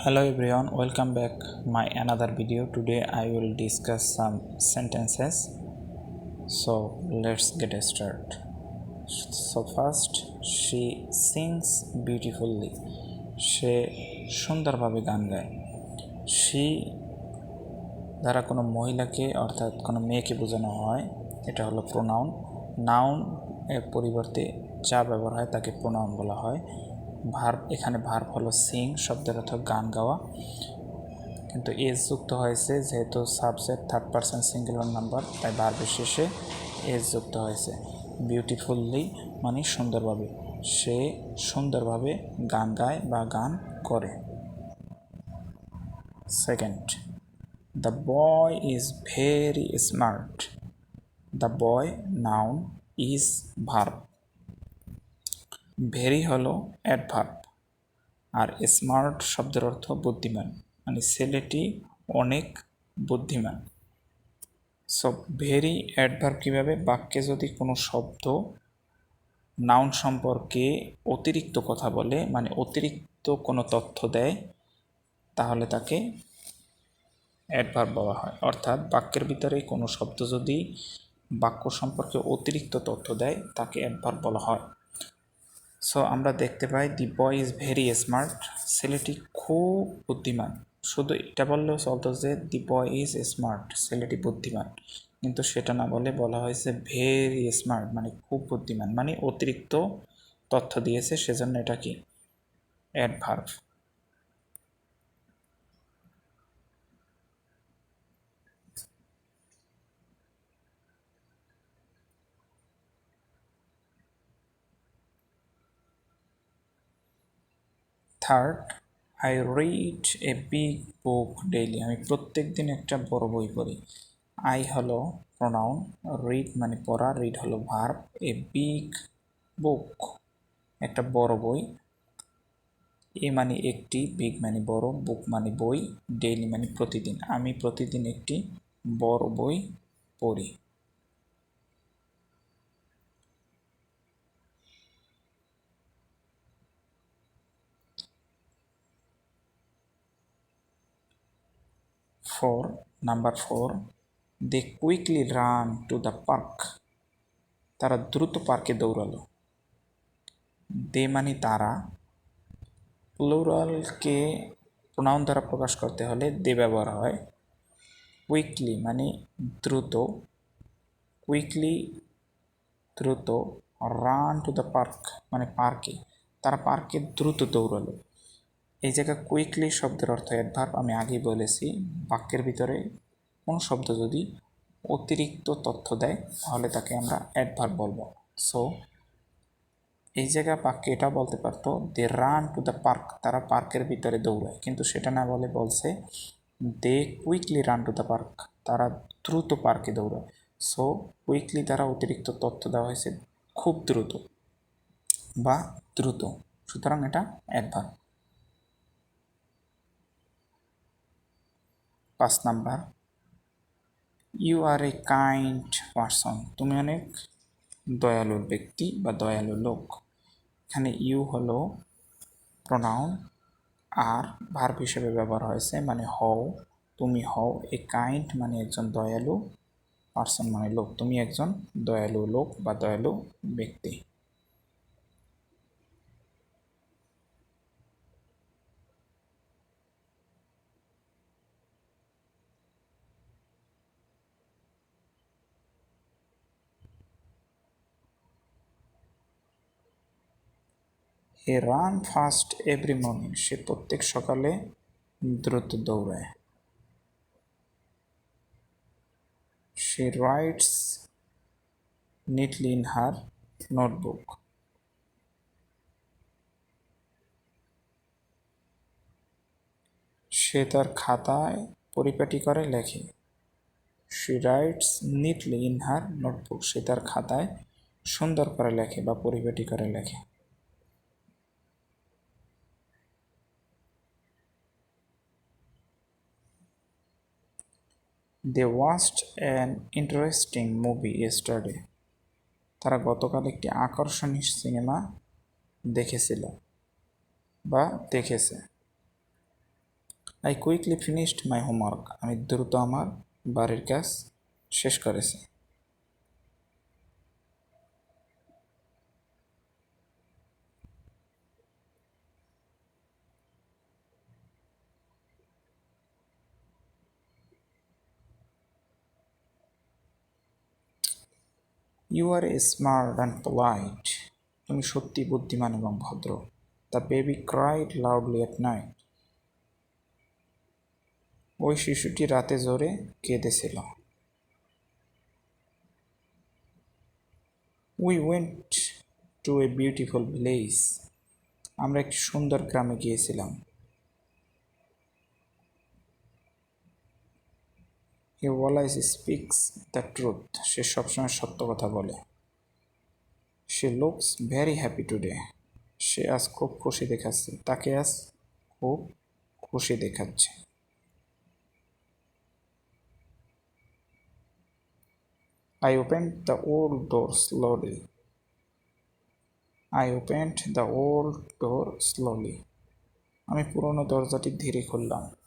Hello everyone, welcome back my another video. Today I will discuss some sentences. So let's get started. So first, she sings beautifully. সে সুন্দরভাবে গান গায়। she দ্বারা কোনো মহিলাকে অর্থাৎ কোনো মেয়েকে বোঝানো হয়, এটা হলো প্রোনাউন। নাউন এর পরিবর্তে যা ব্যবহার হয় তাকে প্রোনাউন বলা হয়। ভার্ব, এখানে ভার্ব হলো সিং, শব্দের অর্থ গান গাওয়া, কিন্তু এস যুক্ত হয়েছে যেহেতু subject third person singular number, তাই ভার্বের শেষে এস যুক্ত হয়েছে। বিউটিফুললি মানে সুন্দরভাবে, সে সুন্দরভাবে গান গায় বা গান করে। Second, the boy is very smart. The boy noun, is verb. Very হলো অ্যাডভার্ব, আর স্মার্ট শব্দের অর্থ বুদ্ধিমান, মানে ছেলেটি অনেক বুদ্ধিমান। সো ভেরি অ্যাডভার্ব কীভাবে? বাক্যে যদি কোনো শব্দ নাউন সম্পর্কে অতিরিক্ত কথা বলে, মানে অতিরিক্ত কোনো তথ্য দেয়, তাহলে তাকে অ্যাডভার্ব বলা হয়। অর্থাৎ বাক্যের ভিতরে কোনো শব্দ যদি বাক্য সম্পর্কে অতিরিক্ত তথ্য দেয়, তাকে অ্যাডভার্ব বলা হয়। সো আমরা দেখতে পাই দি বয় ইজ ভেরি স্মার্ট, ছেলেটি খুব বুদ্ধিমান। শুধু এটা বললেও চলতো যে দি বয় ইজ স্মার্ট, ছেলেটি বুদ্ধিমান, কিন্তু সেটা না বলে বলা হয়েছে ভেরি স্মার্ট, মানে খুব বুদ্ধিমান, মানে অতিরিক্ত তথ্য দিয়েছে, সেজন্য এটা কি adverb. Third, I read a big book daily, আমি প্রত্যেক দিন একটা বড় বই পড়ি। আই হলো প্রোনাউন, রিড মানে পড়া, রিড হলো ভার্ব, এ বিগ বুক একটা বড় বই, এ মানে একটি, বিগ মানে বড়, বুক মানে বই, ডেইলি মানে প্রতিদিন। আমি প্রতিদিন একটি বড় বই পড়ি। Number 4, they quickly run to the park, তারা দ্রুত পার্কে দৌড়ালো। দে মানে তারা, প্লুরালকে প্রোনাউন দ্বারা প্রকাশ করতে হলে দে ব্যবহার হয়। কুইকলি মানে দ্রুত, কুইকলি দ্রুত, রান টু দ্য পার্ক মানে পার্কে, তারা পার্কে দ্রুত দৌড়ালো। এই জায়গায় কুইকলি শব্দের অর্থ অ্যাডভার্ব। আমি আগেই বলেছি বাক্যের ভিতরে কোন শব্দ যদি অতিরিক্ত তথ্য দেয় তাহলে তাকে আমরা অ্যাডভার্ব বলবো। সো এই জায়গায় বাক্যে এটা বলতে পারতো they run to the park, তারা পার্কের ভিতরে দৌড়ায়, কিন্তু সেটা না বলে বলছে they quickly run to the park, তারা দ্রুত পার্কে দৌড়ায়। সো কুইকলি দ্বারা অতিরিক্ত তথ্য দেওয়া হয়েছে খুব দ্রুত বা দ্রুত, সুতরাং এটা adverb. 5 number, you are a kind person, তুমি অনেক দয়ালু ব্যক্তি বা দয়ালু লোক। এখানে ইউ হলো প্রোনাউন, আর ভার্ব হিসেবে ব্যবহার হয়েছে, মানে হও, তুমি হও। এ কাইন্ড মানে একজন দয়ালু, পারসন মানে লোক, তুমি একজন দয়ালু লোক বা দয়ালু ব্যক্তি। He run fast every morning, সে প্রত্যেক সকালে দ্রুত দৌড়ায়। She writes neatly in her notebook, সে তার খাতায় পরিপাটি করে লেখে। She writes neatly in her notebook, সে তার খাতায় সুন্দর করে লেখে বা পরিপাটি করে লেখে। They watched an interesting movie yesterday, তারা গতকাল একটি আকর্ষণীয় সিনেমা দেখেছিল বা দেখেছে। I quickly finished my homework. আমি দ্রুত আমার বাড়ির কাজ শেষ করেছি। You R smart and polite. তুমি সত্যি বুদ্ধিমান এবং ভদ্র। The baby cried loudly at night. ওই শিশুটি রাতে জোরে কেঁদেছিল। We went to a beautiful village. আমরা একটি সুন্দর গ্রামে গিয়েছিলাম। He always speaks the truth. সে সবসময় সত্য কথা বলে। She looks very happy today. সে আজ খুব খুশি দেখাচ্ছে। তাকে আজ খুব খুশি দেখাচ্ছে। I opened the old door slowly. I opened the old door slowly. আমি পুরনো দরজাটি ধীরে খুললাম।